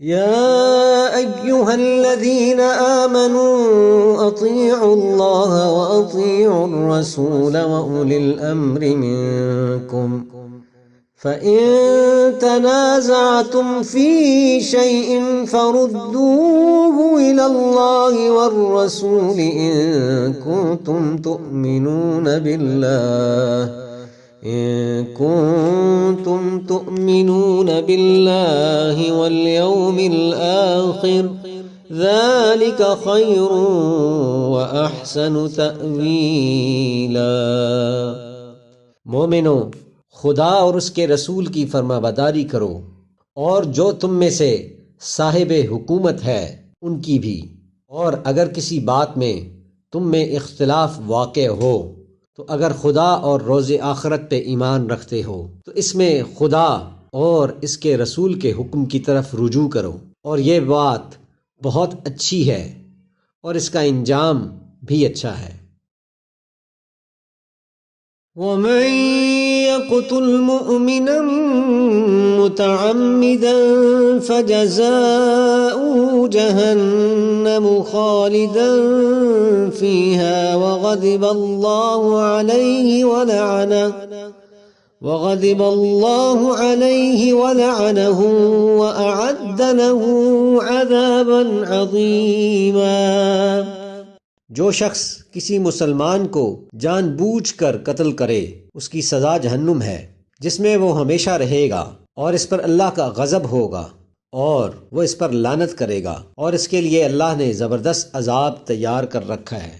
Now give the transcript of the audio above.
يا أيها الذين آمنوا أطيعوا الله وأطيعوا الرسول وأولي الأمر منكم فإن تنازعتم في شيء فردوه إلى الله والرسول إن كنتم تؤمنون بالله واليوم الآخر ذلك خير وأحسن تأويلا۔ مومنو، خدا اور اس کے رسول کی فرما برداری کرو، اور جو تم میں سے صاحب حکومت ہے ان کی بھی، اور اگر کسی بات میں تم میں اختلاف واقع ہو تو اگر خدا اور روز آخرت پہ ایمان رکھتے ہو تو اس میں خدا اور اس کے رسول کے حکم کی طرف رجوع کرو، اور یہ بات بہت اچھی ہے اور اس کا انجام بھی اچھا ہے۔ ومن يقتل مؤمنا متعمدا فجزاؤه جهنم خالدا فيها وغضب الله عليه ولعنه وأعد له عذابا عظيما۔ جو شخص کسی مسلمان کو جان بوجھ کر قتل کرے اس کی سزا جہنم ہے جس میں وہ ہمیشہ رہے گا، اور اس پر اللہ کا غضب ہوگا اور وہ اس پر لعنت کرے گا، اور اس کے لیے اللہ نے زبردست عذاب تیار کر رکھا ہے۔